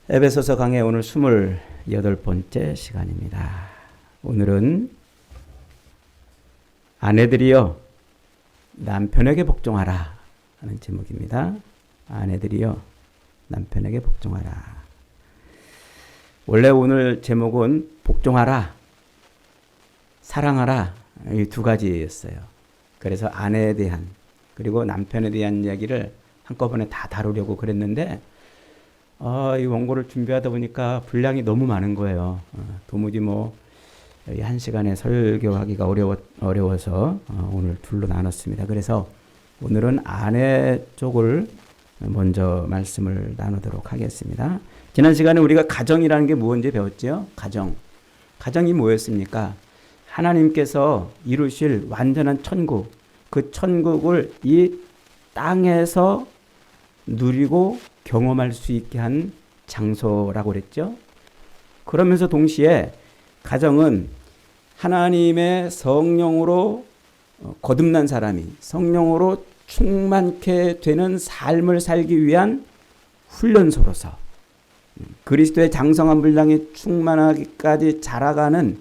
에베소서 강의 오늘 28번째 시간입니다. 오늘은 아내들이여 남편에게 복종하라 하는 제목입니다. 아내들이여 남편에게 복종하라. 원래 오늘 제목은 복종하라, 사랑하라 이 두 가지였어요. 그래서 아내에 대한 그리고 남편에 대한 이야기를 한꺼번에 다 다루려고 그랬는데 이 원고를 준비하다 보니까 분량이 너무 많은 거예요. 도무지 한 시간에 설교하기가 어려워서 오늘 둘로 나눴습니다. 그래서 오늘은 아내 쪽을 먼저 말씀을 나누도록 하겠습니다. 지난 시간에 우리가 가정이라는 게 무엇인지 배웠죠? 가정이 뭐였습니까? 하나님께서 이루실 완전한 천국, 그 천국을 이 땅에서 누리고 경험할 수 있게 한 장소라고 그랬죠. 그러면서 동시에 가정은 하나님의 성령으로 거듭난 사람이 성령으로 충만케 되는 삶을 살기 위한 훈련소로서 그리스도의 장성한 분량이 충만하기까지 자라가는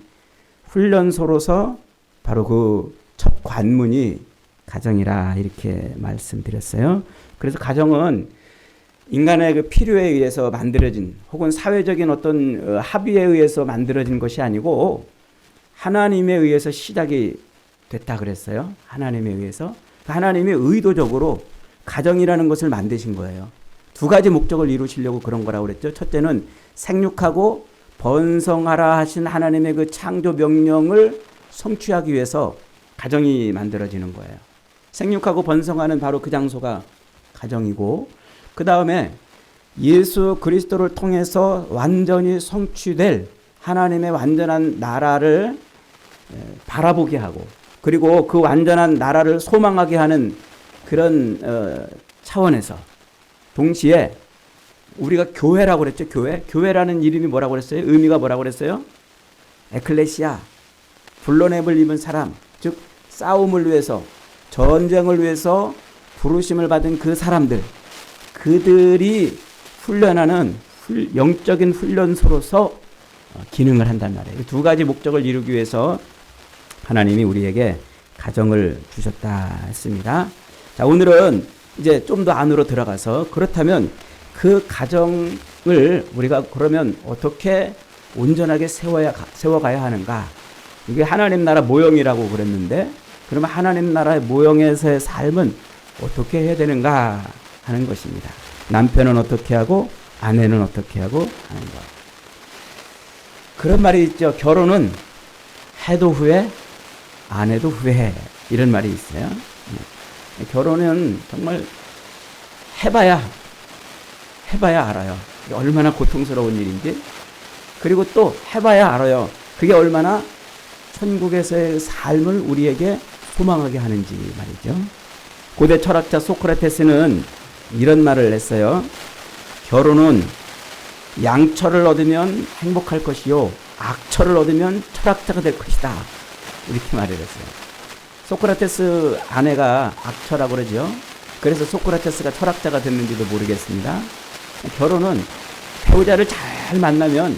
훈련소로서 바로 그 첫 관문이 가정이라 이렇게 말씀드렸어요. 그래서 가정은 인간의 그 필요에 의해서 만들어진 혹은 사회적인 어떤 합의에 의해서 만들어진 것이 아니고 하나님에 의해서 시작이 됐다 그랬어요. 하나님에 의해서. 하나님이 의도적으로 가정이라는 것을 만드신 거예요. 두 가지 목적을 이루시려고 그런 거라고 그랬죠. 첫째는 생육하고 번성하라 하신 하나님의 그 창조 명령을 성취하기 위해서 가정이 만들어지는 거예요. 생육하고 번성하는 바로 그 장소가 가정이고 그 다음에 예수 그리스도를 통해서 완전히 성취될 하나님의 완전한 나라를 바라보게 하고 그리고 그 완전한 나라를 소망하게 하는 그런 차원에서 동시에 우리가 교회라고 그랬죠. 교회라는 이름이 뭐라고 그랬어요? 의미가 뭐라고 그랬어요? 에클레시아, 불러냄을 입은 사람, 즉 싸움을 위해서 전쟁을 위해서 부르심을 받은 그 사람들, 그들이 훈련하는 영적인 훈련소로서 기능을 한단 말이에요. 두 가지 목적을 이루기 위해서 하나님이 우리에게 가정을 주셨다 했습니다. 자, 오늘은 이제 좀 더 안으로 들어가서 그렇다면 그 가정을 우리가 그러면 어떻게 온전하게 세워가야 하는가? 이게 하나님 나라 모형이라고 그랬는데 그러면 하나님 나라의 모형에서의 삶은 어떻게 해야 되는가 하는 것입니다. 남편은 어떻게 하고 아내는 어떻게 하고 하는 것. 그런 말이 있죠. 결혼은 해도 후회, 안 해도 후회 이런 말이 있어요. 결혼은 정말 해봐야 알아요. 얼마나 고통스러운 일인지. 그리고 또 해봐야 알아요. 그게 얼마나 천국에서의 삶을 우리에게 소망하게 하는지 말이죠. 고대 철학자 소크라테스는 이런 말을 했어요. 결혼은 양철을 얻으면 행복할 것이요 악철을 얻으면 철학자가 될 것이다. 이렇게 말을 했어요. 소크라테스 아내가 악처라고 그러죠. 그래서 소크라테스가 철학자가 됐는지도 모르겠습니다. 결혼은 배우자를 잘 만나면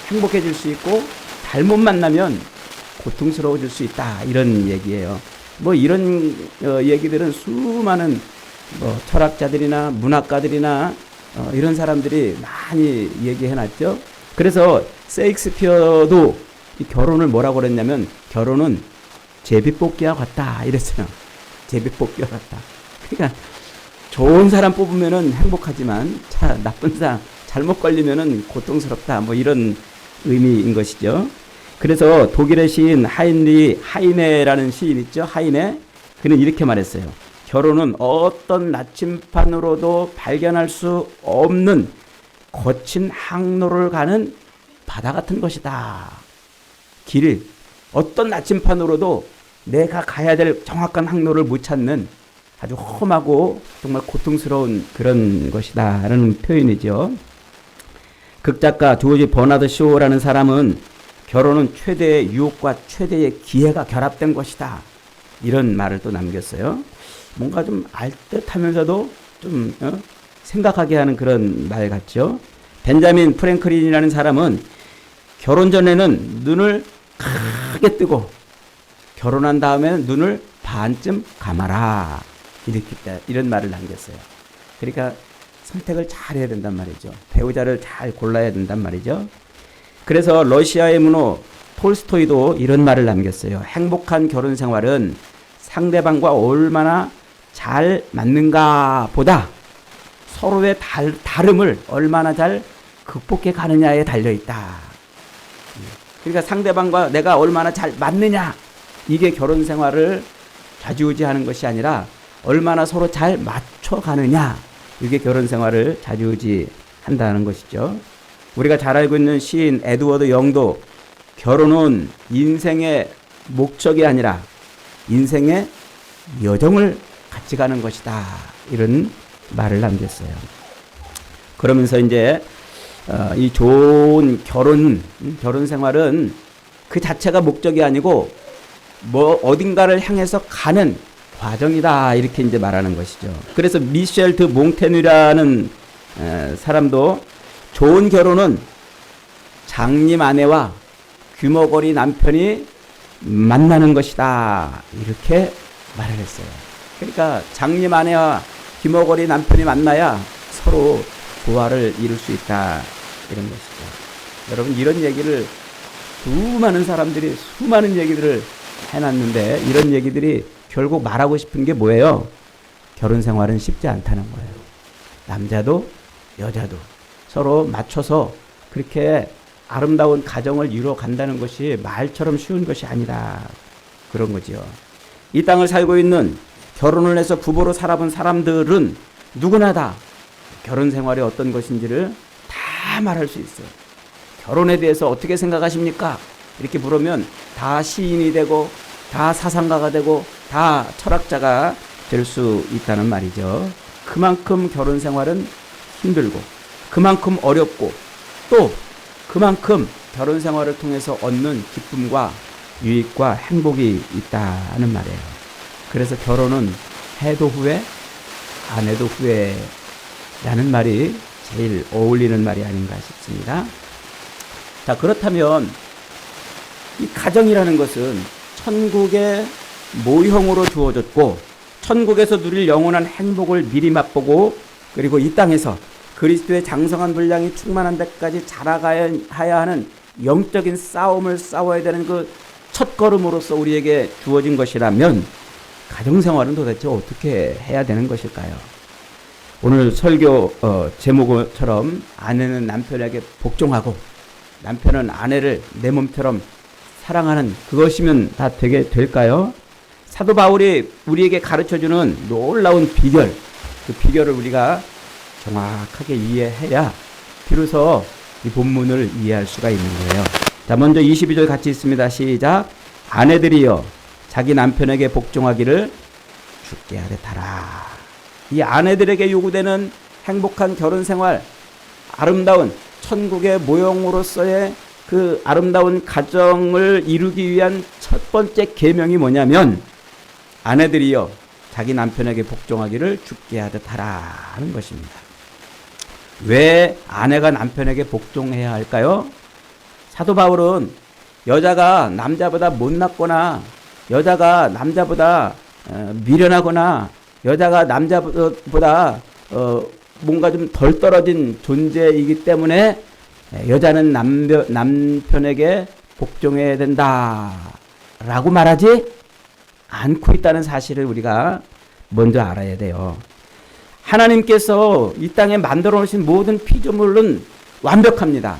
행복해질 수 있고 잘못 만나면 고통스러워질 수 있다. 이런 얘기예요. 이런 얘기들은 수많은 철학자들이나 문학가들이나 이런 사람들이 많이 얘기해놨죠. 그래서 셰익스피어도 이 결혼을 뭐라고 그랬냐면 결혼은 제비뽑기와 같다 이랬어요. 제비뽑기와 같다. 그러니까 좋은 사람 뽑으면은 행복하지만 나쁜 사람 잘못 걸리면은 고통스럽다. 이런 의미인 것이죠. 그래서 독일의 시인 하이네라는 시인 있죠. 하이네. 그는 이렇게 말했어요. 결혼은 어떤 나침판으로도 발견할 수 없는 거친 항로를 가는 바다 같은 것이다. 어떤 나침판으로도 내가 가야 될 정확한 항로를 못 찾는 아주 험하고 정말 고통스러운 그런 것이다 라는 표현이죠. 극작가 조지 버나드 쇼라는 사람은 결혼은 최대의 유혹과 최대의 기회가 결합된 것이다 이런 말을 또 남겼어요. 뭔가 좀 알듯하면서도 좀 생각하게 하는 그런 말 같죠. 벤자민 프랭클린이라는 사람은 결혼 전에는 눈을 크게 뜨고 결혼한 다음에는 눈을 반쯤 감아라. 이런 말을 남겼어요. 그러니까 선택을 잘 해야 된단 말이죠. 배우자를 잘 골라야 된단 말이죠. 그래서 러시아의 문호 톨스토이도 이런 말을 남겼어요. 행복한 결혼 생활은 상대방과 얼마나 잘 맞는가 보다 서로의 다름을 얼마나 잘 극복해 가느냐에 달려있다. 그러니까 상대방과 내가 얼마나 잘 맞느냐, 이게 결혼 생활을 좌지우지하는 것이 아니라 얼마나 서로 잘 맞춰가느냐, 이게 결혼 생활을 좌지우지한다는 것이죠. 우리가 잘 알고 있는 시인 에드워드 영도 결혼은 인생의 목적이 아니라 인생의 여정을 같이 가는 것이다, 이런 말을 남겼어요. 그러면서 이제 이 좋은 결혼 생활은 그 자체가 목적이 아니고 뭐 어딘가를 향해서 가는 과정이다, 이렇게 이제 말하는 것이죠. 그래서 미셸 드 몽테뉴라는 사람도 좋은 결혼은 장님 아내와 귀머거리 남편이 만나는 것이다, 이렇게 말을 했어요. 그러니까 장님 아내와 귀머거리 남편이 만나야 서로 조화를 이룰 수 있다, 이런 것이죠. 여러분, 이런 얘기를 수많은 사람들이 수많은 얘기들을 해놨는데 이런 얘기들이 결국 말하고 싶은 게 뭐예요? 결혼 생활은 쉽지 않다는 거예요. 남자도 여자도 서로 맞춰서 그렇게 아름다운 가정을 이루어 간다는 것이 말처럼 쉬운 것이 아니다, 그런 거지요. 이 땅을 살고 있는 결혼을 해서 부부로 살아본 사람들은 누구나 다 결혼 생활이 어떤 것인지를 다 말할 수 있어요. 결혼에 대해서 어떻게 생각하십니까? 이렇게 물으면 다 시인이 되고 다 사상가가 되고 다 철학자가 될 수 있다는 말이죠. 그만큼 결혼 생활은 힘들고 그만큼 어렵고 또 그만큼 결혼 생활을 통해서 얻는 기쁨과 유익과 행복이 있다는 말이에요. 그래서 결혼은 해도 후회, 안 해도 후회라는 말이 제일 어울리는 말이 아닌가 싶습니다. 자, 그렇다면 이 가정이라는 것은 천국의 모형으로 주어졌고 천국에서 누릴 영원한 행복을 미리 맛보고 그리고 이 땅에서 그리스도의 장성한 분량이 충만한 데까지 자라가야 하는 영적인 싸움을 싸워야 되는 그 첫걸음으로서 우리에게 주어진 것이라면 가정생활은 도대체 어떻게 해야 되는 것일까요? 오늘 설교 제목처럼 아내는 남편에게 복종하고 남편은 아내를 내 몸처럼 사랑하는 그것이면 다 되게 될까요? 사도 바울이 우리에게 가르쳐주는 놀라운 비결, 그 비결을 우리가 정확하게 이해해야 비로소 이 본문을 이해할 수가 있는 거예요. 자, 먼저 22절 같이 있습니다. 시작. 아내들이여 자기 남편에게 복종하기를 주께 하듯하라. 이 아내들에게 요구되는 행복한 결혼 생활, 아름다운 천국의 모형으로서의 그 아름다운 가정을 이루기 위한 첫 번째 계명이 뭐냐면 아내들이여 자기 남편에게 복종하기를 주께 하듯하라 하는 것입니다. 왜 아내가 남편에게 복종해야 할까요? 사도 바울은 여자가 남자보다 못났거나 여자가 남자보다 미련하거나 여자가 남자보다 뭔가 좀 덜 떨어진 존재이기 때문에 여자는 남편에게 복종해야 된다라고 말하지 않고 있다는 사실을 우리가 먼저 알아야 돼요. 하나님께서 이 땅에 만들어 놓으신 모든 피조물은 완벽합니다.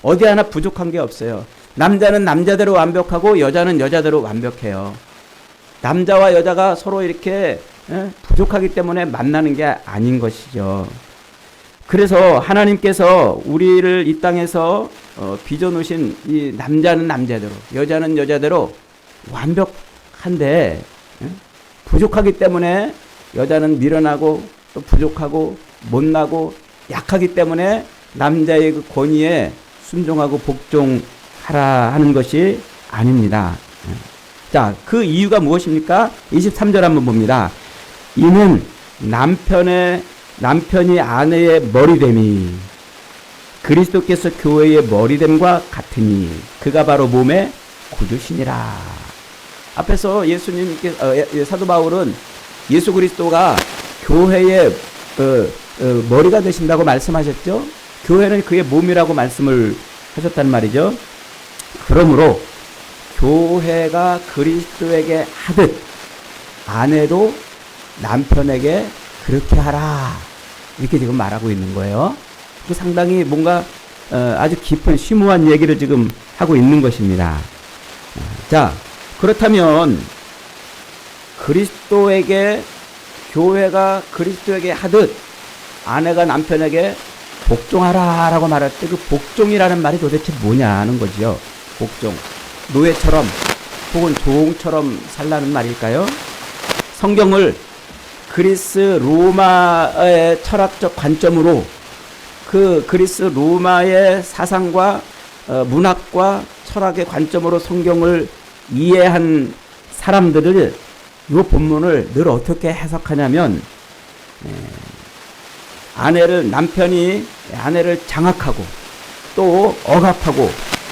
어디 하나 부족한 게 없어요. 남자는 남자대로 완벽하고 여자는 여자대로 완벽해요. 남자와 여자가 서로 이렇게 부족하기 때문에 만나는 게 아닌 것이죠. 그래서 하나님께서 우리를 이 땅에서 빚어놓으신 이 남자는 남자대로 여자는 여자대로 완벽한데 부족하기 때문에 여자는 미련하고 또 부족하고 못나고 약하기 때문에 남자의 그 권위에 순종하고 복종하라 하는 것이 아닙니다. 자, 그 이유가 무엇입니까? 23절 한번 봅니다. 이는 남편이 아내의 머리됨이 그리스도께서 교회의 머리됨과 같으니 그가 바로 몸의 구주시니라. 앞에서 사도 바울은 예수 그리스도가 교회의 머리가 되신다고 말씀하셨죠. 교회는 그의 몸이라고 말씀을 하셨단 말이죠. 그러므로 교회가 그리스도에게 하듯 아내도 남편에게 그렇게 하라, 이렇게 지금 말하고 있는 거예요. 상당히 뭔가 아주 깊은 심오한 얘기를 지금 하고 있는 것입니다. 자, 그렇다면 교회가 그리스도에게 하듯 아내가 남편에게 복종하라 라고 말할 때 그 복종이라는 말이 도대체 뭐냐는 거죠. 복종. 노예처럼 혹은 종처럼 살라는 말일까요? 성경을 그리스 로마의 철학적 관점으로 그 그리스 로마의 사상과 문학과 철학의 관점으로 성경을 이해한 사람들을 이 본문을 늘 어떻게 해석하냐면 남편이 아내를 장악하고 또 억압하고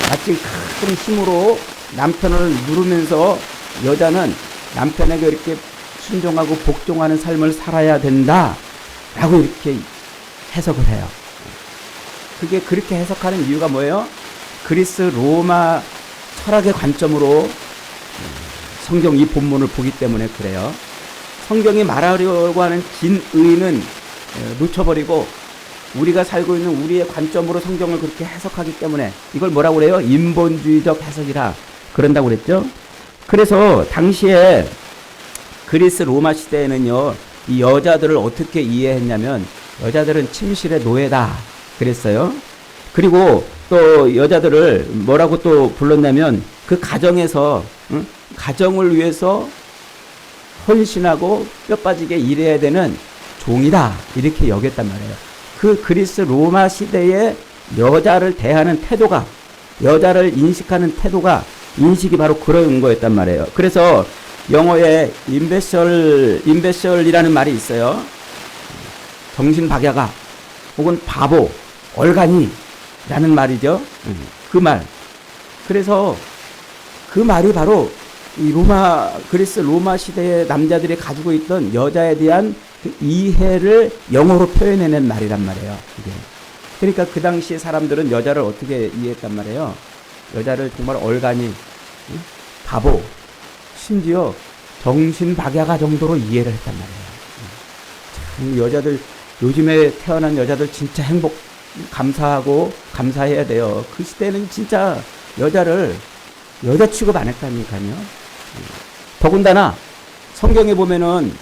마치 큰 힘으로 남편을 누르면서 여자는 남편에게 이렇게 순종하고 복종하는 삶을 살아야 된다라고 이렇게 해석을 해요. 그게 그렇게 해석하는 이유가 뭐예요? 그리스 로마 철학의 관점으로 성경 이 본문을 보기 때문에 그래요. 성경이 말하려고 하는 진의는 놓쳐버리고 우리가 살고 있는 우리의 관점으로 성경을 그렇게 해석하기 때문에 이걸 뭐라고 그래요? 인본주의적 해석이라 그런다고 그랬죠. 그래서 당시에 그리스 로마 시대에는요, 이 여자들을 어떻게 이해했냐면 여자들은 침실의 노예다 그랬어요. 그리고 또 여자들을 뭐라고 또 불렀냐면 그 가정에서 가정을 위해서 헌신하고 뼈 빠지게 일해야 되는 종이다 이렇게 여겼단 말이에요. 그 그리스 로마 시대의 여자를 대하는 태도가, 여자를 인식하는 태도가, 인식이 바로 그런 거였단 말이에요. 그래서 영어에 임베셜이라는 말이 있어요. 정신박야가 혹은 바보, 얼간이라는 말이죠. 그 말. 그래서 그 말이 바로 이 그리스 로마 시대의 남자들이 가지고 있던 여자에 대한 그 이해를 영어로 표현해낸 말이란 말이에요. 이게. 그러니까 그 당시 사람들은 여자를 어떻게 이해했단 말이에요. 여자를 정말 얼간이, 바보, 심지어 정신박야가 정도로 이해를 했단 말이에요. 참 여자들, 요즘에 태어난 여자들 진짜 감사하고 감사해야 돼요. 그 시대는 진짜 여자를 여자 취급 안 했다니까요. 더군다나 성경에 보면은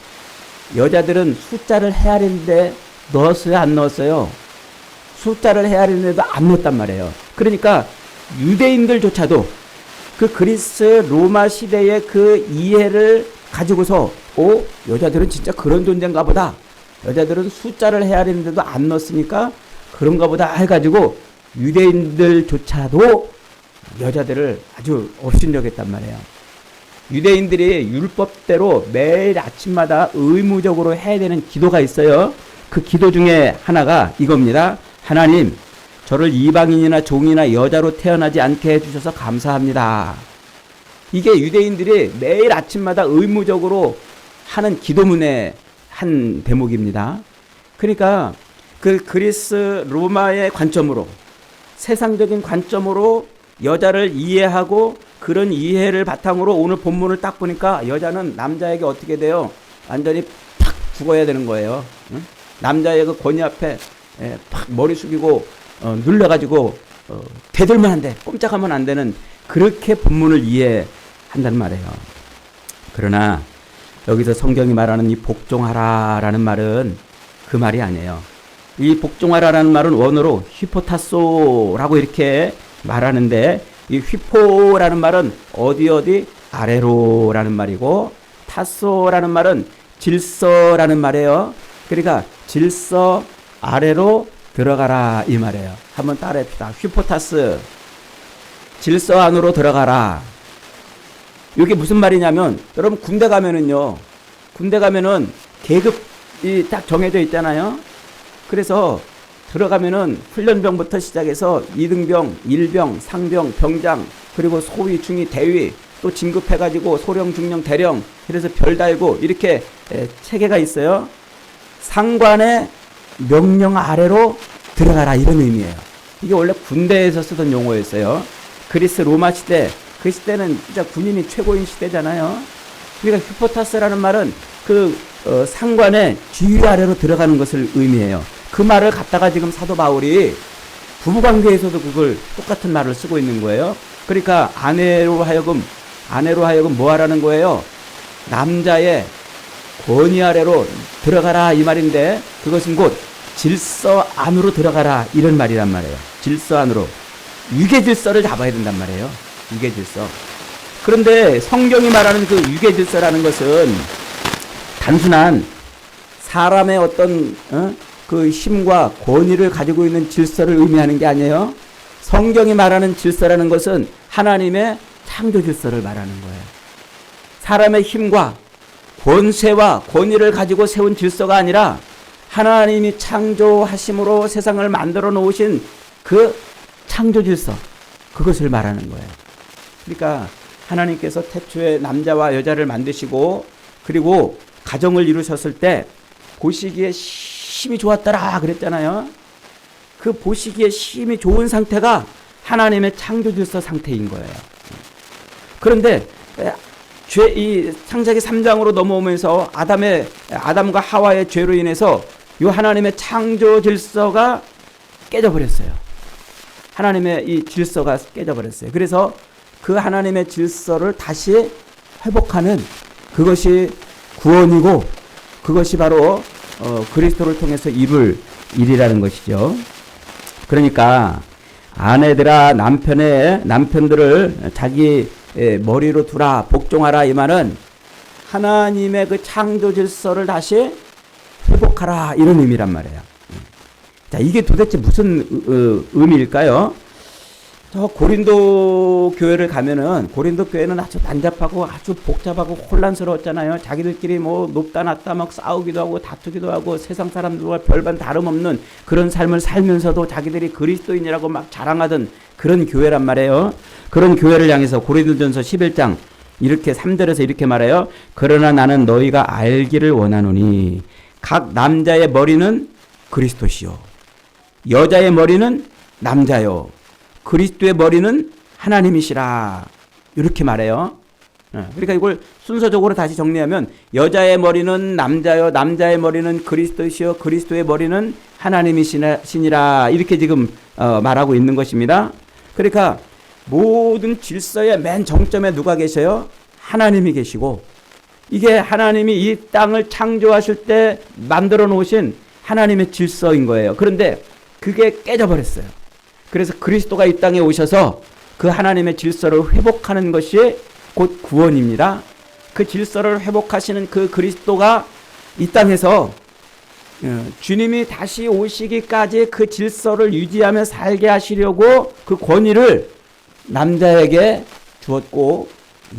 여자들은 숫자를 헤아리는데 넣었어요, 안 넣었어요? 숫자를 헤아리는데도 안 넣었단 말이에요. 그러니까 유대인들조차도 그 그리스 로마 시대의 그 이해를 가지고서 여자들은 진짜 그런 존재인가 보다. 여자들은 숫자를 헤아리는데도 안 넣었으니까 그런가 보다 해가지고 유대인들조차도 여자들을 아주 업신여겼단 말이에요. 유대인들이 율법대로 매일 아침마다 의무적으로 해야 되는 기도가 있어요. 그 기도 중에 하나가 이겁니다. 하나님, 저를 이방인이나 종이나 여자로 태어나지 않게 해주셔서 감사합니다. 이게 유대인들이 매일 아침마다 의무적으로 하는 기도문의 한 대목입니다. 그러니까 그 그리스 로마의 관점으로, 세상적인 관점으로 여자를 이해하고 그런 이해를 바탕으로 오늘 본문을 딱 보니까 여자는 남자에게 어떻게 돼요? 완전히 팍 죽어야 되는 거예요. 응? 남자의 그 권위 앞에 팍 머리 숙이고 눌려가지고 대들면 안 돼, 꼼짝하면 안 되는, 그렇게 본문을 이해한단 말이에요. 그러나 여기서 성경이 말하는 이 복종하라라는 말은 그 말이 아니에요. 이 복종하라라는 말은 원어로 휘포타소라고 이렇게 말하는데, 이 휘포라는 말은 어디 아래로라는 말이고, 타소라는 말은 질서라는 말이에요. 그러니까 질서 아래로 들어가라 이 말이에요. 한번 따라합시다. 휘포타스, 질서 안으로 들어가라. 이게 무슨 말이냐면, 여러분 군대 가면은요, 군대 가면은 계급이 딱 정해져 있잖아요. 그래서 들어가면은 훈련병부터 시작해서 이등병, 일병, 상병, 병장, 그리고 소위, 중위, 대위, 또 진급해가지고 소령, 중령, 대령, 그래서 별 달고 이렇게 체계가 있어요. 상관의 명령 아래로 들어가라, 이런 의미예요. 이게 원래 군대에서 쓰던 용어였어요. 그리스 로마 시대, 그 시대는 진짜 군인이 최고인 시대잖아요. 그러니까 휴포타스라는 말은 그 상관의 지휘 아래로 들어가는 것을 의미해요. 그 말을 갖다가 지금 사도 바울이 부부관계에서도 그걸 똑같은 말을 쓰고 있는 거예요. 그러니까 아내로 하여금 뭐 하라는 거예요? 남자의 권위 아래로 들어가라, 이 말인데, 그것은 곧 질서 안으로 들어가라, 이런 말이란 말이에요. 질서 안으로. 유계 질서를 잡아야 된단 말이에요. 유계 질서. 그런데 성경이 말하는 그 유계 질서라는 것은 단순한 사람의 어떤 그 힘과 권위를 가지고 있는 질서를 의미하는 게 아니에요. 성경이 말하는 질서라는 것은 하나님의 창조 질서를 말하는 거예요. 사람의 힘과 권세와 권위를 가지고 세운 질서가 아니라 하나님이 창조하심으로 세상을 만들어 놓으신 그 창조 질서, 그것을 말하는 거예요. 그러니까 하나님께서 태초에 남자와 여자를 만드시고 그리고 가정을 이루셨을 때 보시기에 심히 좋았더라 그랬잖아요. 그 보시기에 심히 좋은 상태가 하나님의 창조 질서 상태인 거예요. 그런데 이 창세기 3장으로 넘어오면서 아담과 하와의 죄로 인해서 이 하나님의 창조 질서가 깨져버렸어요. 하나님의 이 질서가 깨져버렸어요. 그래서 그 하나님의 질서를 다시 회복하는 그것이 구원이고, 그것이 바로 그리스도를 통해서 이룰 일이라는 것이죠. 그러니까 아내들아 남편들을 자기 머리로 두라, 복종하라, 이 말은 하나님의 그 창조 질서를 다시 회복하라, 이런 의미란 말이에요. 자, 이게 도대체 무슨 의미일까요? 저 고린도 교회를 가면은, 고린도 교회는 아주 난잡하고 아주 복잡하고 혼란스러웠잖아요. 자기들끼리 뭐 높다 낮다 막 싸우기도 하고 다투기도 하고 세상 사람들과 별반 다름없는 그런 삶을 살면서도 자기들이 그리스도인이라고 막 자랑하던 그런 교회란 말이에요. 그런 교회를 향해서 고린도전서 11장 이렇게 3절에서 이렇게 말해요. 그러나 나는 너희가 알기를 원하노니 각 남자의 머리는 그리스도시요, 여자의 머리는 남자요, 그리스도의 머리는 하나님이시라, 이렇게 말해요. 그러니까 이걸 순서적으로 다시 정리하면 여자의 머리는 남자요, 남자의 머리는 그리스도시요, 그리스도의 머리는 하나님이시니라, 이렇게 지금 말하고 있는 것입니다. 그러니까 모든 질서의 맨 정점에 누가 계셔요? 하나님이 계시고, 이게 하나님이 이 땅을 창조하실 때 만들어 놓으신 하나님의 질서인 거예요. 그런데 그게 깨져버렸어요. 그래서 그리스도가 이 땅에 오셔서 그 하나님의 질서를 회복하는 것이 곧 구원입니다. 그 질서를 회복하시는 그 그리스도가 이 땅에서 주님이 다시 오시기까지 그 질서를 유지하며 살게 하시려고 그 권위를 남자에게 주었고,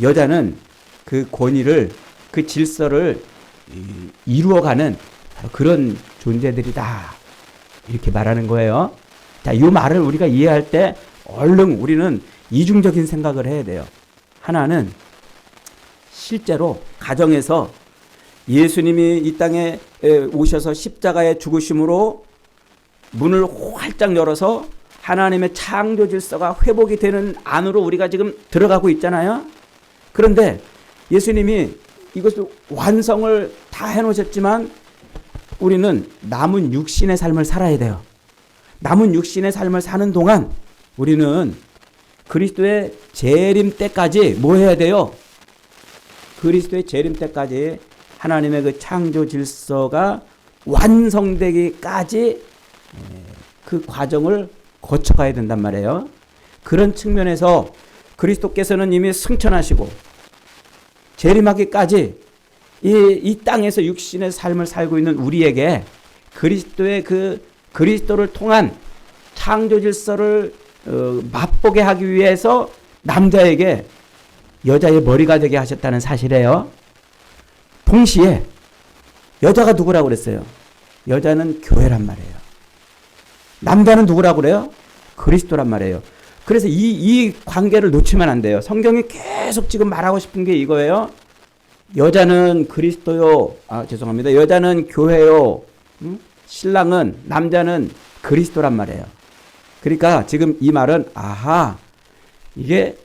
여자는 그 권위를, 그 질서를 이루어가는 그런 존재들이다, 이렇게 말하는 거예요. 자, 이 말을 우리가 이해할 때 얼른 우리는 이중적인 생각을 해야 돼요. 하나는 실제로 가정에서 예수님이 이 땅에 오셔서 십자가에 죽으심으로 문을 활짝 열어서 하나님의 창조 질서가 회복이 되는 안으로 우리가 지금 들어가고 있잖아요. 그런데 예수님이 이것을 완성을 다 해놓으셨지만 우리는 남은 육신의 삶을 살아야 돼요. 남은 육신의 삶을 사는 동안 우리는 그리스도의 재림 때까지 뭐 해야 돼요? 그리스도의 재림 때까지 하나님의 그 창조 질서가 완성되기까지 그 과정을 거쳐가야 된단 말이에요. 그런 측면에서 그리스도께서는 이미 승천하시고 재림하기까지 이 땅에서 육신의 삶을 살고 있는 우리에게 그리스도의 그리스도를 통한 창조 질서를 맛보게 하기 위해서 남자에게 여자의 머리가 되게 하셨다는 사실이에요. 동시에 여자가 누구라고 그랬어요? 여자는 교회란 말이에요. 남자는 누구라고 그래요? 그리스도란 말이에요. 그래서 이 관계를 놓치면 안 돼요. 성경이 계속 지금 말하고 싶은 게 이거예요. 여자는 그리스도요. 죄송합니다. 여자는 교회요. 신랑은, 남자는 그리스도란 말이에요. 그러니까 지금 이 말은, 이게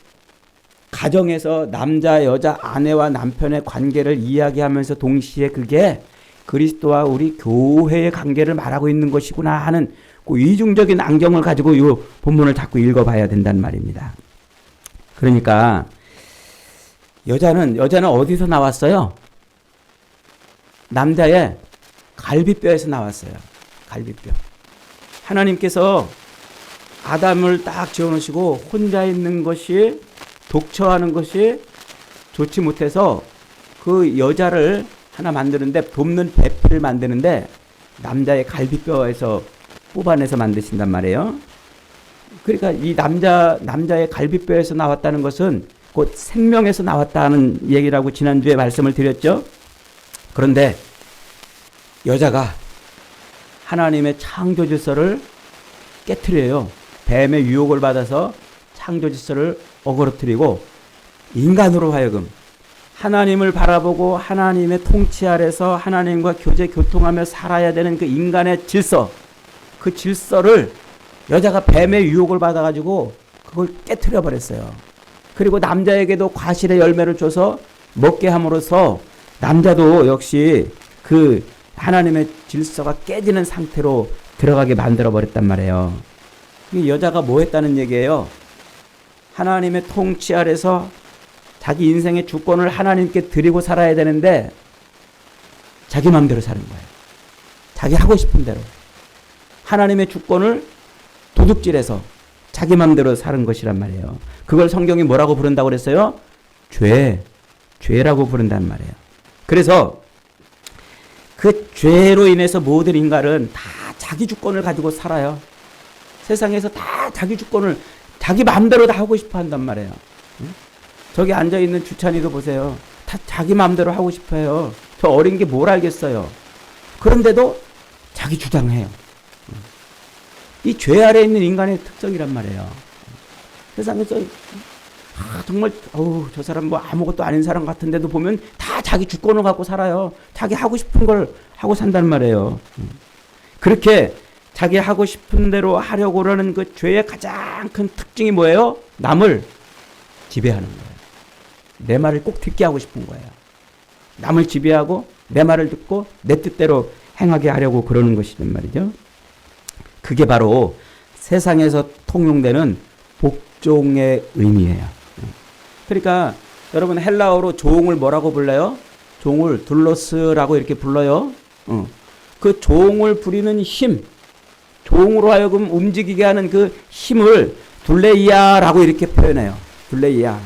가정에서 남자, 여자, 아내와 남편의 관계를 이야기하면서 동시에 그게 그리스도와 우리 교회의 관계를 말하고 있는 것이구나 하는 그 이중적인 안경을 가지고 이 본문을 자꾸 읽어봐야 된다는 말입니다. 그러니까 여자는 어디서 나왔어요? 남자의 갈비뼈에서 나왔어요. 갈비뼈. 하나님께서 아담을 딱 지어놓으시고 혼자 있는 것이, 독처하는 것이 좋지 못해서 그 여자를 하나 만드는데, 돕는 배필을 만드는데 남자의 갈비뼈에서 뽑아내서 만드신단 말이에요. 그러니까 이 남자의 갈비뼈에서 나왔다는 것은 곧 생명에서 나왔다는 얘기라고 지난주에 말씀을 드렸죠. 그런데 여자가 하나님의 창조 질서를 깨트려요. 뱀의 유혹을 받아서 창조 질서를 어그러뜨리고 인간으로 하여금 하나님을 바라보고 하나님의 통치 아래서 하나님과 교통하며 살아야 되는 그 인간의 질서, 그 질서를 여자가 뱀의 유혹을 받아가지고 그걸 깨트려 버렸어요. 그리고 남자에게도 과실의 열매를 줘서 먹게 함으로써 남자도 역시 그 하나님의 질서가 깨지는 상태로 들어가게 만들어 버렸단 말이에요. 여자가 뭐 했다는 얘기예요? 하나님의 통치 아래서 자기 인생의 주권을 하나님께 드리고 살아야 되는데 자기 마음대로 사는 거예요. 자기 하고 싶은 대로. 하나님의 주권을 도둑질해서 자기 마음대로 사는 것이란 말이에요. 그걸 성경이 뭐라고 부른다고 그랬어요? 죄라고 부른단 말이에요. 그래서 그 죄로 인해서 모든 인간은 다 자기 주권을 가지고 살아요. 세상에서 다 자기 주권을 자기 마음대로 다 하고 싶어 한단 말이에요. 저기 앉아있는 주찬이도 보세요. 다 자기 마음대로 하고 싶어 해요. 저 어린 게 뭘 알겠어요. 그런데도 자기 주장해요. 이 죄 아래에 있는 인간의 특성이란 말이에요. 세상에서 정말 저 사람 뭐 아무것도 아닌 사람 같은데도 보면 다 자기 주권을 갖고 살아요. 자기 하고 싶은 걸 하고 산단 말이에요. 그렇게 자기 하고 싶은 대로 하려고 하는 그 죄의 가장 큰 특징이 뭐예요? 남을 지배하는 거예요. 내 말을 꼭 듣게 하고 싶은 거예요. 남을 지배하고 내 말을 듣고 내 뜻대로 행하게 하려고 그러는 것이란 말이죠. 그게 바로 세상에서 통용되는 복종의 의미예요. 그러니까 여러분 헬라어로 종을 뭐라고 불러요? 종을 둘로스라고 이렇게 불러요. 그 종을 부리는 힘, 종으로 하여금 움직이게 하는 그 힘을 둘레이아라고 이렇게 표현해요. 둘레이아.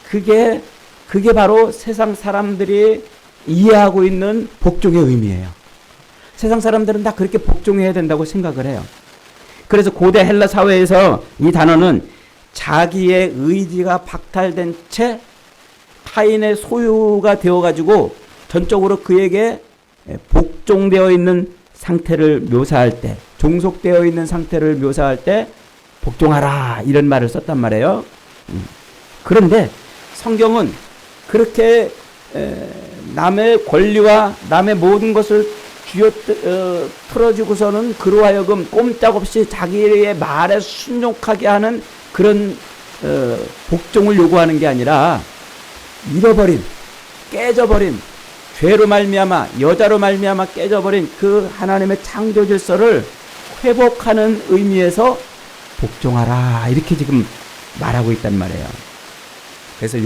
그게 바로 세상 사람들이 이해하고 있는 복종의 의미예요. 세상 사람들은 다 그렇게 복종해야 된다고 생각을 해요. 그래서 고대 헬라 사회에서 이 단어는 자기의 의지가 박탈된 채 타인의 소유가 되어가지고 전적으로 그에게 복종되어 있는 상태를 묘사할 때, 종속되어 있는 상태를 묘사할 때 복종하라 이런 말을 썼단 말이에요. 그런데 성경은 그렇게 남의 권리와 남의 모든 것을 틀어주고서는 그로 하여금 꼼짝없이 자기의 말에 순종하게 하는 그런 복종을 요구하는 게 아니라 잃어버린, 깨져버린, 죄로 말미암아, 여자로 말미암아 깨져버린 그 하나님의 창조 질서를 회복하는 의미에서 복종하라 이렇게 지금 말하고 있단 말이에요. 그래서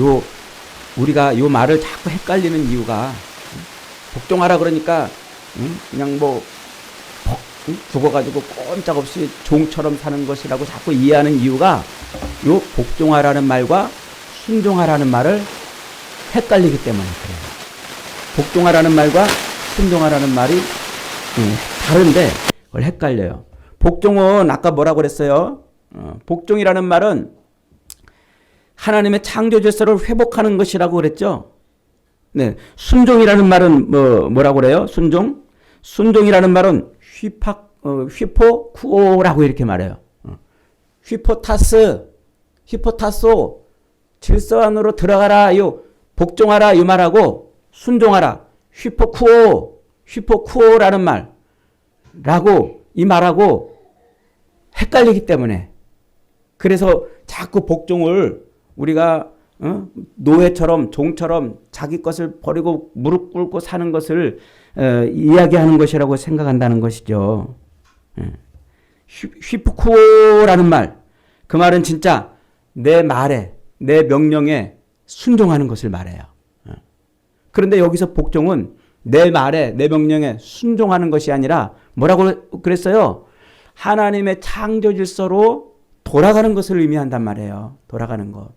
우리가 요 말을 자꾸 헷갈리는 이유가 복종하라 그러니까 그냥 뭐 죽어가지고 꼼짝없이 종처럼 사는 것이라고 자꾸 이해하는 이유가 요 복종하라는 말과 순종하라는 말을 헷갈리기 때문에 그래요. 복종하라는 말과 순종하라는 말이 다른데 그걸 헷갈려요. 복종은 아까 뭐라고 그랬어요? 복종이라는 말은 하나님의 창조 질서를 회복하는 것이라고 그랬죠. 네, 순종이라는 말은 뭐라고 그래요? 순종이라는 말은 휘포쿠오라고 이렇게 말해요. 휘포타소 질서 안으로 들어가라, 요 복종하라 이 말하고 순종하라 휘포쿠오라는 말라고 이 말하고 헷갈리기 때문에 그래서 자꾸 복종을 우리가 노예처럼 종처럼 자기 것을 버리고 무릎 꿇고 사는 것을 이야기하는 것이라고 생각한다는 것이죠. 휘푸쿠오라는 말, 그 말은 진짜 내 말에 내 명령에 순종하는 것을 말해요. 그런데 여기서 복종은 내 말에 내 명령에 순종하는 것이 아니라 뭐라고 그랬어요? 하나님의 창조 질서로 돌아가는 것을 의미한단 말이에요. 돌아가는 것.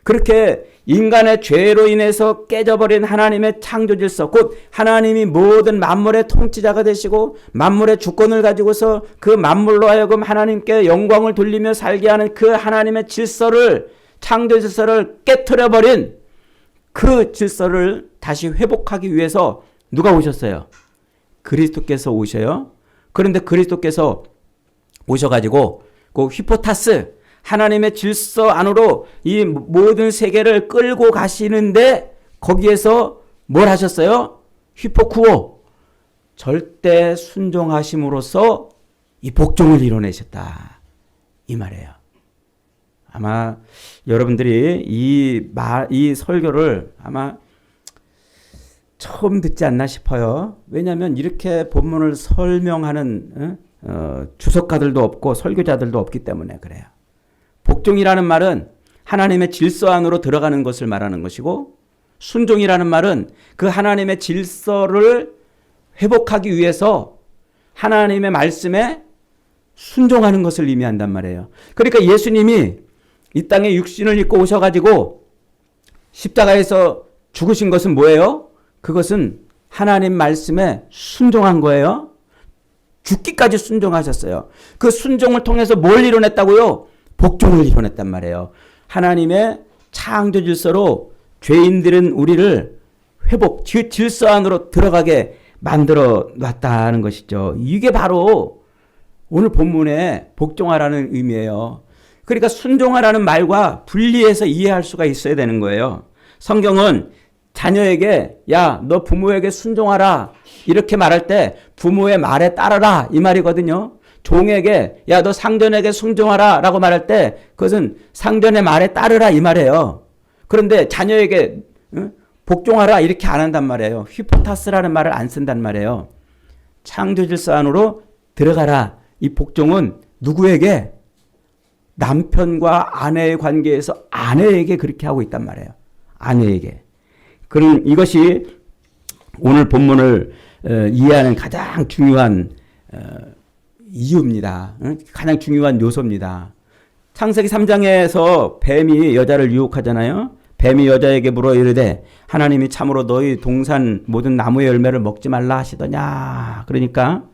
그렇게 인간의 죄로 인해서 깨져버린 하나님의 창조 질서, 곧 하나님이 모든 만물의 통치자가 되시고 만물의 주권을 가지고서 그 만물로 하여금 하나님께 영광을 돌리며 살게 하는 그 하나님의 질서를, 창조 질서를 깨트려버린 그 질서를 다시 회복하기 위해서 누가 오셨어요? 그리스도께서 오셔요. 그런데 그리스도께서 오셔가지고 그 휘포타스, 하나님의 질서 안으로 이 모든 세계를 끌고 가시는데 거기에서 뭘 하셨어요? 휘포쿠오, 절대 순종하심으로써 이 복종을 이뤄내셨다 이 말이에요. 아마 여러분들이 이 설교를 아마 처음 듣지 않나 싶어요. 왜냐하면 이렇게 본문을 설명하는 주석가들도 없고 설교자들도 없기 때문에 그래요. 복종이라는 말은 하나님의 질서 안으로 들어가는 것을 말하는 것이고, 순종이라는 말은 그 하나님의 질서를 회복하기 위해서 하나님의 말씀에 순종하는 것을 의미한단 말이에요. 그러니까 예수님이 이 땅에 육신을 입고 오셔가지고 십자가에서 죽으신 것은 뭐예요? 그것은 하나님 말씀에 순종한 거예요. 죽기까지 순종하셨어요. 그 순종을 통해서 뭘 이뤄냈다고요? 복종을 이뤄냈단 말이에요. 하나님의 창조 질서로 죄인들은 우리를 회복, 질서 안으로 들어가게 만들어 놨다는 것이죠. 이게 바로 오늘 본문의 복종하라는 의미예요. 그러니까 순종하라는 말과 분리해서 이해할 수가 있어야 되는 거예요. 성경은 자녀에게 야, 너 부모에게 순종하라 이렇게 말할 때 부모의 말에 따르라 이 말이거든요. 종에게 야, 너 상전에게 순종하라 라고 말할 때 그것은 상전의 말에 따르라 이 말이에요. 그런데 자녀에게 복종하라 이렇게 안 한단 말이에요. 휘포타스라는 말을 안 쓴단 말이에요. 창조 질서 안으로 들어가라. 이 복종은 누구에게? 남편과 아내의 관계에서 아내에게 그렇게 하고 있단 말이에요. 아내에게. 그럼 이것이 오늘 본문을 이해하는 가장 중요한 이유입니다. 가장 중요한 요소입니다. 창세기 3장에서 뱀이 여자를 유혹하잖아요. 뱀이 여자에게 물어 이르되 하나님이 참으로 너희 동산 모든 나무의 열매를 먹지 말라 하시더냐. 그러니까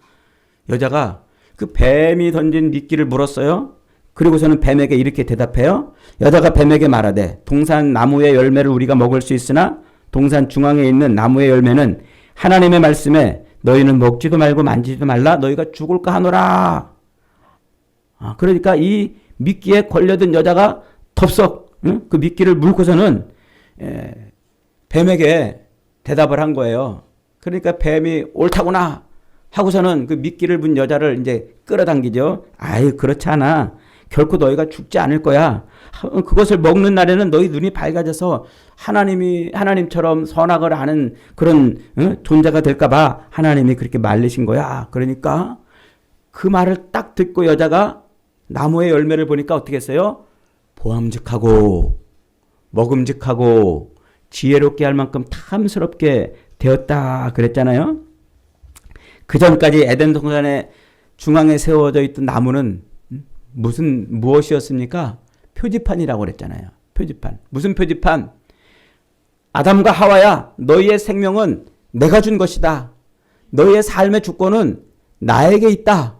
여자가 그 뱀이 던진 미끼를 물었어요. 그리고서는 뱀에게 이렇게 대답해요. 여자가 뱀에게 말하되 동산 나무의 열매를 우리가 먹을 수 있으나 동산 중앙에 있는 나무의 열매는 하나님의 말씀에 너희는 먹지도 말고 만지지도 말라 너희가 죽을까 하노라. 그러니까 이 미끼에 걸려든 여자가 덥석 그 미끼를 물고서는 뱀에게 대답을 한 거예요. 그러니까 뱀이 옳다구나 하고서는 그 미끼를 문 여자를 이제 끌어당기죠. 아이 그렇지 않아. 결코 너희가 죽지 않을 거야. 그것을 먹는 날에는 너희 눈이 밝아져서 하나님처럼 선악을 아는 그런 존재가 될까봐 하나님이 그렇게 말리신 거야. 그러니까 그 말을 딱 듣고 여자가 나무의 열매를 보니까 어떻게 했어요? 보암직하고 먹음직하고 지혜롭게 할 만큼 탐스럽게 되었다 그랬잖아요. 그 전까지 에덴 동산의 중앙에 세워져 있던 나무는 무엇이었습니까? 표지판이라고 그랬잖아요. 표지판. 무슨 표지판? 아담과 하와야 너희의 생명은 내가 준 것이다. 너희의 삶의 주권은 나에게 있다.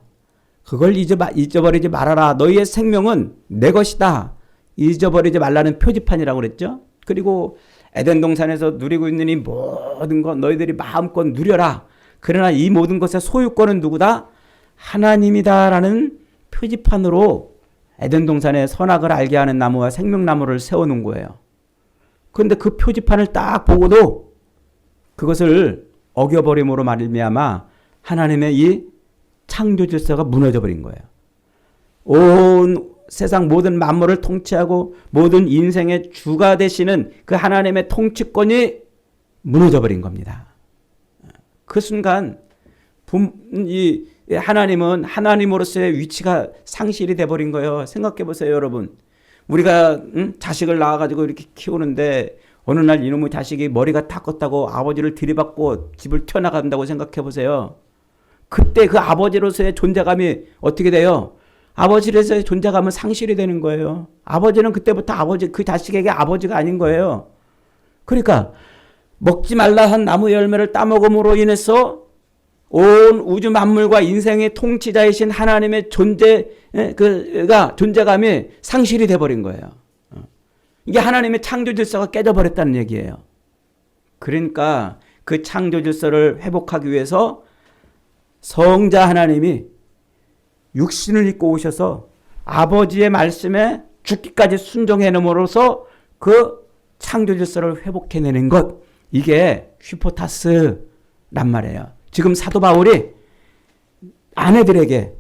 그걸 잊어버리지 말아라. 너희의 생명은 내 것이다. 잊어버리지 말라는 표지판이라고 그랬죠. 그리고 에덴 동산에서 누리고 있는 이 모든 것 너희들이 마음껏 누려라. 그러나 이 모든 것의 소유권은 누구다? 하나님이다라는 표지판으로 에덴 동산에 선악을 알게 하는 나무와 생명나무를 세워놓은 거예요. 그런데 그 표지판을 딱 보고도 그것을 어겨버림으로 말미암아 하나님의 이 창조 질서가 무너져 버린 거예요. 온 세상 모든 만물을 통치하고 모든 인생의 주가 되시는 그 하나님의 통치권이 무너져 버린 겁니다. 그 순간 이 하나님은 하나님으로서의 위치가 상실이 돼버린 거예요. 생각해 보세요, 여러분. 우리가 자식을 낳아가지고 이렇게 키우는데 어느 날 이놈의 자식이 머리가 다 컸다고 아버지를 들이받고 집을 튀어나간다고 생각해 보세요. 그때 그 아버지로서의 존재감이 어떻게 돼요? 아버지로서의 존재감은 상실이 되는 거예요. 아버지는 그때부터 그 자식에게 아버지가 아닌 거예요. 그러니까 먹지 말라 한 나무 열매를 따먹음으로 인해서 온 우주 만물과 인생의 통치자이신 하나님의 존재감이 상실이 돼버린 거예요. 이게 하나님의 창조 질서가 깨져버렸다는 얘기예요. 그러니까 그 창조 질서를 회복하기 위해서 성자 하나님이 육신을 입고 오셔서 아버지의 말씀에 죽기까지 순종해 놓음으로써 그 창조 질서를 회복해내는 것, 이게 휘포타스란 말이에요. 지금 사도 바울이 아내들에게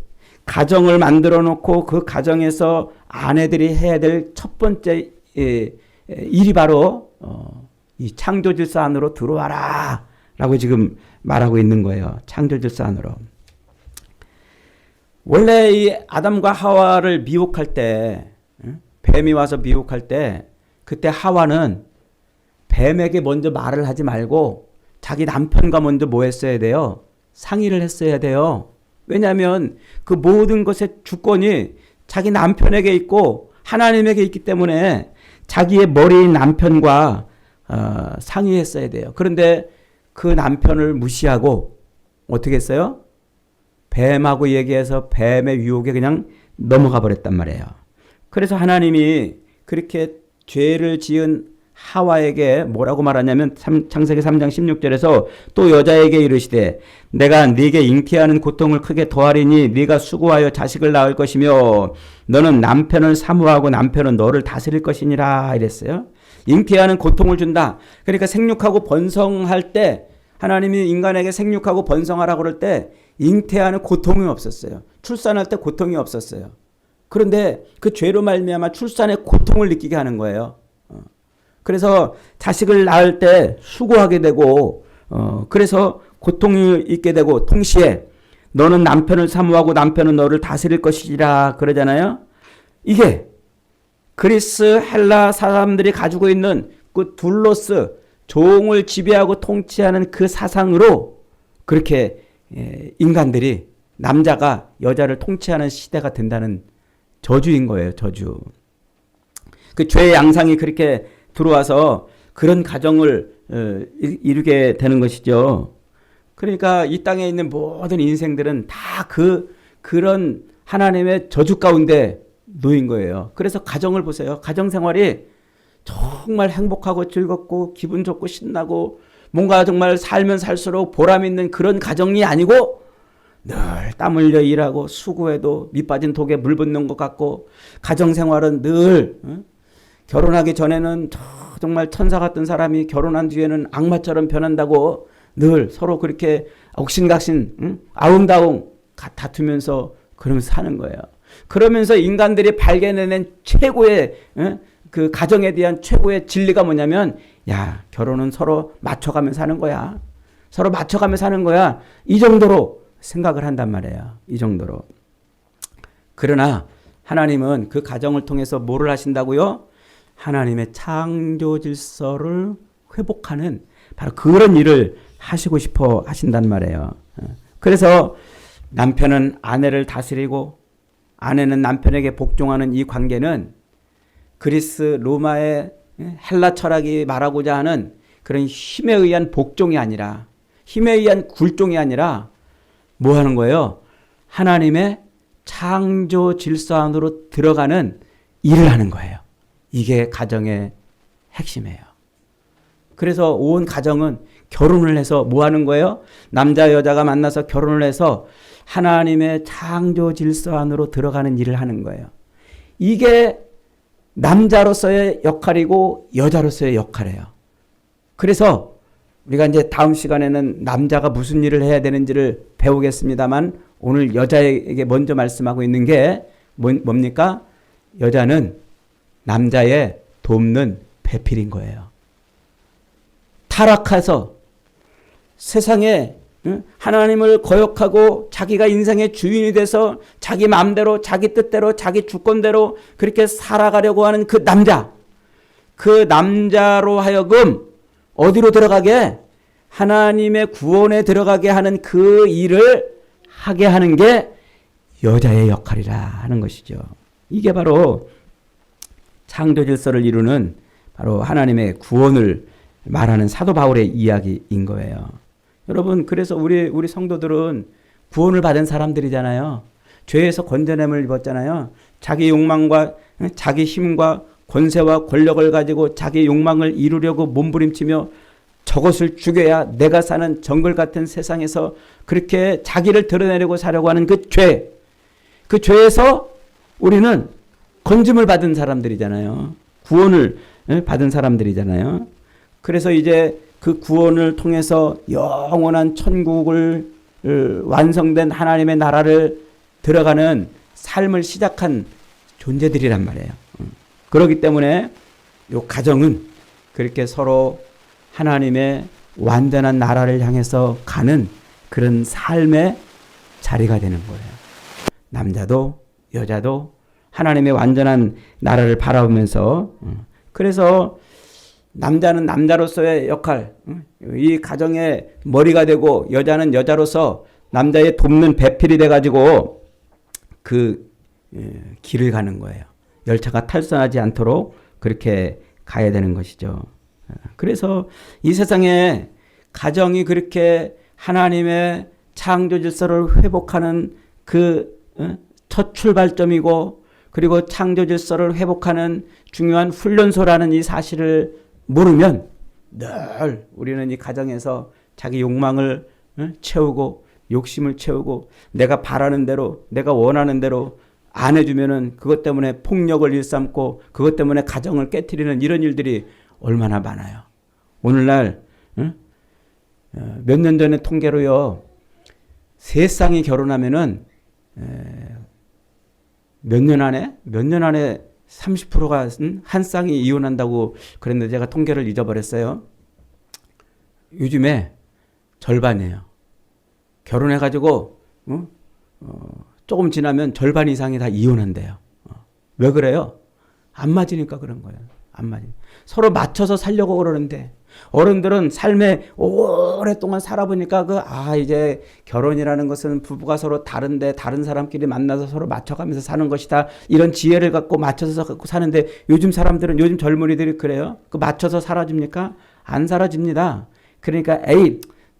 가정을 만들어 놓고 그 가정에서 아내들이 해야 될 첫 번째 일이 바로 이 창조 질서 안으로 들어와라 라고 지금 말하고 있는 거예요. 창조 질서 안으로. 원래 이 아담과 하와를 미혹할 때, 뱀이 와서 미혹할 때, 그때 하와는 뱀에게 먼저 말을 하지 말고 자기 남편과 먼저 뭐 했어야 돼요? 상의를 했어야 돼요. 왜냐하면 그 모든 것의 주권이 자기 남편에게 있고 하나님에게 있기 때문에 자기의 머리인 남편과 상의했어야 돼요. 그런데 그 남편을 무시하고 어떻게 했어요? 뱀하고 얘기해서 뱀의 유혹에 그냥 넘어가 버렸단 말이에요. 그래서 하나님이 그렇게 죄를 지은 하와에게 뭐라고 말하냐면 창세기 3장 16절에서 또 여자에게 이르시되 내가 네게 잉태하는 고통을 크게 더하리니 네가 수고하여 자식을 낳을 것이며 너는 남편을 사모하고 남편은 너를 다스릴 것이니라 이랬어요. 잉태하는 고통을 준다. 그러니까 생육하고 번성할 때 하나님이 인간에게 생육하고 번성하라고 그럴 때 잉태하는 고통이 없었어요. 출산할 때 고통이 없었어요. 그런데 그 죄로 말미암아 출산의 고통을 느끼게 하는 거예요. 그래서 자식을 낳을 때 수고하게 되고 그래서 고통이 있게 되고 동시에 너는 남편을 사모하고 남편은 너를 다스릴 것이라 그러잖아요. 이게 그리스 헬라 사람들이 가지고 있는 그 둘로스 종을 지배하고 통치하는 그 사상으로 그렇게 인간들이 남자가 여자를 통치하는 시대가 된다는 저주인 거예요. 저주. 그 죄의 양상이 그렇게 들어와서 그런 가정을 이루게 되는 것이죠. 그러니까 이 땅에 있는 모든 인생들은 다 그런 하나님의 저주 가운데 놓인 거예요. 그래서 가정을 보세요. 가정 생활이 정말 행복하고 즐겁고 기분 좋고 신나고 뭔가 정말 살면 살수록 보람 있는 그런 가정이 아니고 늘 땀 흘려 일하고 수고해도 밑 빠진 독에 물 붓는 것 같고 가정 생활은 늘 결혼하기 전에는 정말 천사 같은 사람이 결혼한 뒤에는 악마처럼 변한다고 늘 서로 그렇게 옥신각신 아웅다웅 다투면서 그러면서 사는 거예요. 그러면서 인간들이 발견해낸 최고의 그 가정에 대한 최고의 진리가 뭐냐면 야 결혼은 서로 맞춰가며 사는 거야. 서로 맞춰가며 사는 거야. 이 정도로 생각을 한단 말이에요. 이 정도로. 그러나 하나님은 그 가정을 통해서 뭐를 하신다고요? 하나님의 창조 질서를 회복하는 바로 그런 일을 하시고 싶어 하신단 말이에요. 그래서 남편은 아내를 다스리고 아내는 남편에게 복종하는 이 관계는 그리스 로마의 헬라 철학이 말하고자 하는 그런 힘에 의한 복종이 아니라 힘에 의한 굴종이 아니라 뭐 하는 거예요? 하나님의 창조 질서 안으로 들어가는 일을 하는 거예요. 이게 가정의 핵심이에요. 그래서 온 가정은 결혼을 해서 뭐 하는 거예요? 남자 여자가 만나서 결혼을 해서 하나님의 창조 질서 안으로 들어가는 일을 하는 거예요. 이게 남자로서의 역할이고 여자로서의 역할이에요. 그래서 우리가 이제 다음 시간에는 남자가 무슨 일을 해야 되는지를 배우겠습니다만 오늘 여자에게 먼저 말씀하고 있는 게 뭡니까? 여자는 남자의 돕는 배필인 거예요. 타락해서 세상에 하나님을 거역하고 자기가 인생의 주인이 돼서 자기 마음대로 자기 뜻대로 자기 주권대로 그렇게 살아가려고 하는 그 남자, 그 남자로 하여금 어디로 들어가게? 하나님의 구원에 들어가게 하는 그 일을 하게 하는 게 여자의 역할이라 하는 것이죠. 이게 바로 창조 질서를 이루는 바로 하나님의 구원을 말하는 사도 바울의 이야기인 거예요. 여러분, 그래서 우리 성도들은 구원을 받은 사람들이잖아요. 죄에서 건져냄을 입었잖아요. 자기 욕망과 자기 힘과 권세와 권력을 가지고 자기 욕망을 이루려고 몸부림치며 저것을 죽여야 내가 사는 정글 같은 세상에서 그렇게 자기를 드러내려고 사려고 하는 그 죄. 그 죄에서 우리는 건짐을 받은 사람들이잖아요. 구원을 받은 사람들이잖아요. 그래서 이제 그 구원을 통해서 영원한 천국을 완성된 하나님의 나라를 들어가는 삶을 시작한 존재들이란 말이에요. 그렇기 때문에 이 가정은 그렇게 서로 하나님의 완전한 나라를 향해서 가는 그런 삶의 자리가 되는 거예요. 남자도 여자도 하나님의 완전한 나라를 바라보면서 그래서 남자는 남자로서의 역할, 이 가정의 머리가 되고 여자는 여자로서 남자의 돕는 배필이 돼가지고 그 길을 가는 거예요. 열차가 탈선하지 않도록 그렇게 가야 되는 것이죠. 그래서 이 세상에 가정이 그렇게 하나님의 창조 질서를 회복하는 그 첫 출발점이고 그리고 창조 질서를 회복하는 중요한 훈련소라는 이 사실을 모르면 늘 우리는 이 가정에서 자기 욕망을 채우고 욕심을 채우고 내가 바라는 대로 내가 원하는 대로 안 해주면은 그것 때문에 폭력을 일삼고 그것 때문에 가정을 깨트리는 이런 일들이 얼마나 많아요. 오늘날 몇 년 전에 통계로요. 세 쌍이 결혼하면은 몇 년 안에 30%가 한 쌍이 이혼한다고 그랬는데 제가 통계를 잊어버렸어요. 요즘에 절반이에요. 결혼해가지고 조금 지나면 절반 이상이 다 이혼한대요. 왜 그래요? 안 맞으니까 그런 거예요. 안 맞으니까. 서로 맞춰서 살려고 그러는데 어른들은 삶에 오랫동안 살아보니까 이제 결혼이라는 것은 부부가 서로 다른데 다른 사람끼리 만나서 서로 맞춰가면서 사는 것이다. 이런 지혜를 갖고 맞춰서 갖고 사는데 요즘 사람들은 요즘 젊은이들이 그래요. 그 맞춰서 사라집니까? 안 사라집니다. 그러니까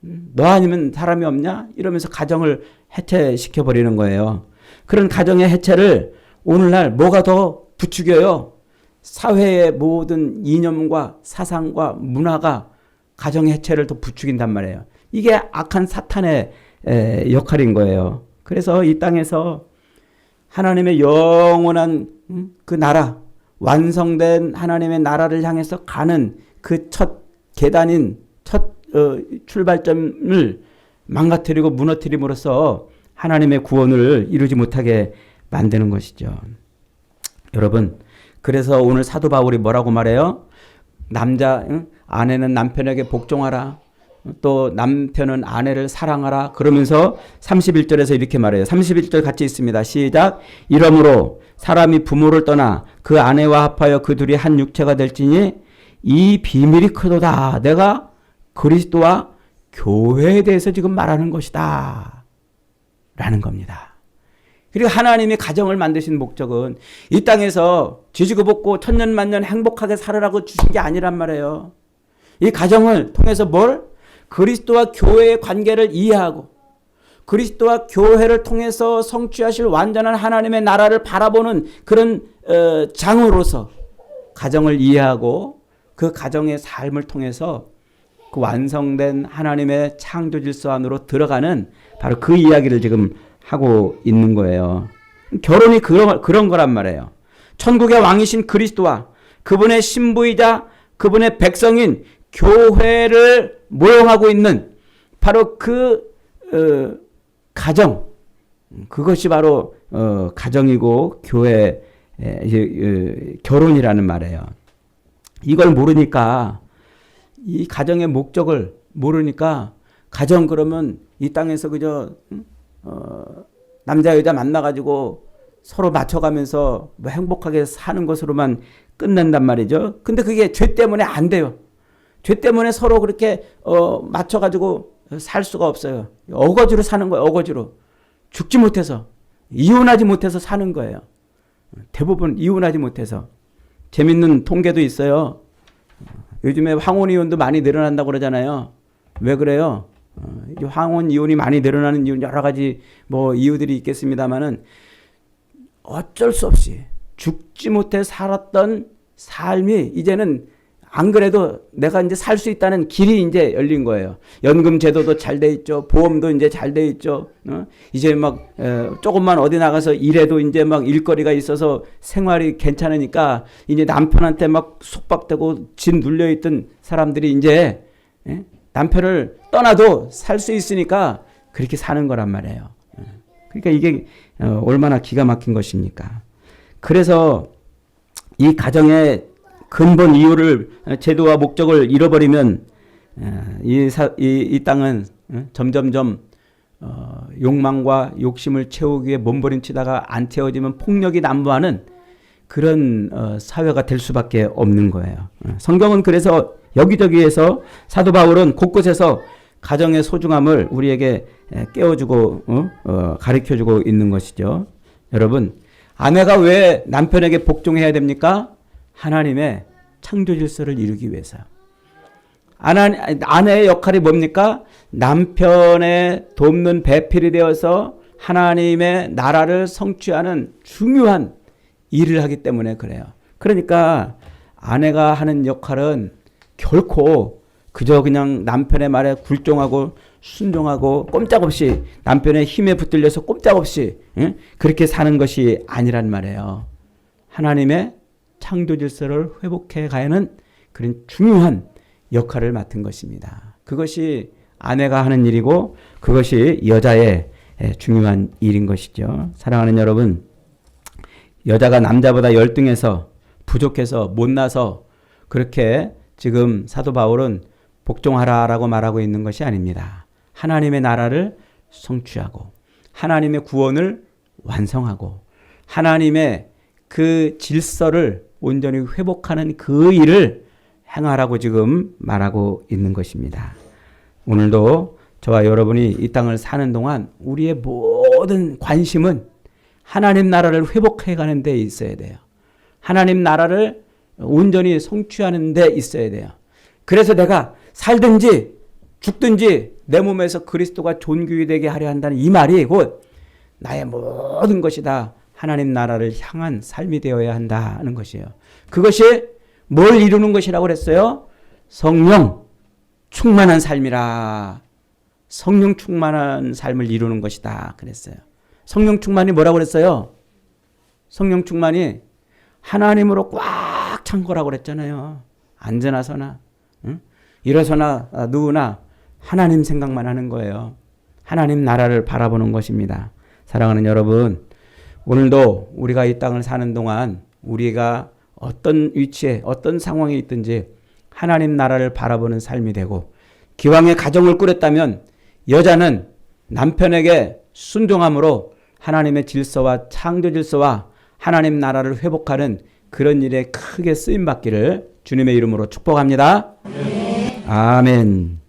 너 아니면 사람이 없냐? 이러면서 가정을 해체시켜 버리는 거예요. 그런 가정의 해체를 오늘날 뭐가 더 부추겨요? 사회의 모든 이념과 사상과 문화가 가정의 해체를 더 부추긴단 말이에요. 이게 악한 사탄의 역할인 거예요. 그래서 이 땅에서 하나님의 영원한 그 나라, 완성된 하나님의 나라를 향해서 가는 그 첫 계단인 첫 출발점을 망가뜨리고 무너뜨림으로써 하나님의 구원을 이루지 못하게 만드는 것이죠. 여러분, 그래서 오늘 사도 바울이 뭐라고 말해요? 아내는 남편에게 복종하라. 또 남편은 아내를 사랑하라. 그러면서 31절에서 이렇게 말해요. 31절 같이 있습니다. 시작. 이러므로 사람이 부모를 떠나 그 아내와 합하여 그 둘이 한 육체가 될지니 이 비밀이 크도다. 내가 그리스도와 교회에 대해서 지금 말하는 것이다. 라는 겁니다. 그리고 하나님이 가정을 만드신 목적은 이 땅에서 지지고 볶고 천년만년 행복하게 살으라고 주신 게 아니란 말이에요. 이 가정을 통해서 뭘? 그리스도와 교회의 관계를 이해하고 그리스도와 교회를 통해서 성취하실 완전한 하나님의 나라를 바라보는 그런 장으로서 가정을 이해하고 그 가정의 삶을 통해서 그 완성된 하나님의 창조 질서 안으로 들어가는 바로 그 이야기를 지금 하고 있는 거예요. 결혼이 그런 거란 말이에요. 천국의 왕이신 그리스도와 그분의 신부이자 그분의 백성인 교회를 모형하고 있는 바로 그 가정, 그것이 바로 가정이고 교회 결혼이라는 말이에요. 이걸 모르니까, 이 가정의 목적을 모르니까, 가정 그러면 이 땅에서 그저 남자 여자 만나가지고 서로 맞춰가면서 뭐 행복하게 사는 것으로만 끝낸단 말이죠. 근데 그게 죄 때문에 안 돼요. 죄 때문에 서로 그렇게 맞춰가지고 살 수가 없어요. 어거지로 사는 거예요. 어거지로. 죽지 못해서, 이혼하지 못해서 사는 거예요. 대부분 이혼하지 못해서. 재밌는 통계도 있어요. 요즘에 황혼 이혼도 많이 늘어난다고 그러잖아요. 왜 그래요? 황혼 이혼이 많이 늘어나는 이유는 여러 가지 뭐 이유들이 있겠습니다만은, 어쩔 수 없이 죽지 못해 살았던 삶이 이제는 안 그래도 내가 이제 살 수 있다는 길이 이제 열린 거예요. 연금 제도도 잘 돼 있죠. 보험도 이제 잘 돼 있죠. 이제 막 조금만 어디 나가서 일해도 이제 막 일거리가 있어서 생활이 괜찮으니까 이제 남편한테 막 속박되고 진 눌려 있던 사람들이 이제 남편을 떠나도 살 수 있으니까 그렇게 사는 거란 말이에요. 그러니까 이게 얼마나 기가 막힌 것입니까? 그래서 이 가정의 근본 이유를, 제도와 목적을 잃어버리면 이 땅은 점점점 욕망과 욕심을 채우기 위해 몸부림치다가 안 채워지면 폭력이 난무하는 그런 사회가 될 수밖에 없는 거예요. 성경은 그래서 여기저기에서 사도 바울은 곳곳에서 가정의 소중함을 우리에게 깨워주고 가르쳐주고 있는 것이죠. 여러분, 아내가 왜 남편에게 복종해야 됩니까? 하나님의 창조 질서를 이루기 위해서. 아내의 역할이 뭡니까? 남편의 돕는 배필이 되어서 하나님의 나라를 성취하는 중요한 일을 하기 때문에 그래요. 그러니까 아내가 하는 역할은 결코 그저 그냥 남편의 말에 굴종하고 순종하고 꼼짝없이 남편의 힘에 붙들려서 꼼짝없이 그렇게 사는 것이 아니란 말이에요. 하나님의 창조 질서를 회복해 가는 그런 중요한 역할을 맡은 것입니다. 그것이 아내가 하는 일이고 그것이 여자의 중요한 일인 것이죠. 사랑하는 여러분, 여자가 남자보다 열등해서 부족해서 못나서 그렇게 지금 사도 바울은 복종하라라고 말하고 있는 것이 아닙니다. 하나님의 나라를 성취하고 하나님의 구원을 완성하고 하나님의 그 질서를 온전히 회복하는 그 일을 행하라고 지금 말하고 있는 것입니다. 오늘도 저와 여러분이 이 땅을 사는 동안 우리의 모든 관심은 하나님 나라를 회복해 가는 데 있어야 돼요. 하나님 나라를 온전히 성취하는 데 있어야 돼요. 그래서 내가 살든지 죽든지 내 몸에서 그리스도가 존귀되게 하려 한다는 이 말이 곧 나의 모든 것이 다 하나님 나라를 향한 삶이 되어야 한다는 것이에요. 그것이 뭘 이루는 것이라고 그랬어요? 성령 충만한 삶이라. 성령 충만한 삶을 이루는 것이다 그랬어요. 성령 충만이 뭐라고 그랬어요? 성령 충만이 하나님으로 꽉 찬 거라고 그랬잖아요. 앉으나 서나 일어서나 누우나 하나님 생각만 하는 거예요. 하나님 나라를 바라보는 것입니다. 사랑하는 여러분, 오늘도 우리가 이 땅을 사는 동안 우리가 어떤 위치에 어떤 상황에 있든지 하나님 나라를 바라보는 삶이 되고, 기왕에 가정을 꾸렸다면 여자는 남편에게 순종함으로 하나님의 질서와 창조 질서와 하나님 나라를 회복하는 그런 일에 크게 쓰임받기를 주님의 이름으로 축복합니다. 아멘.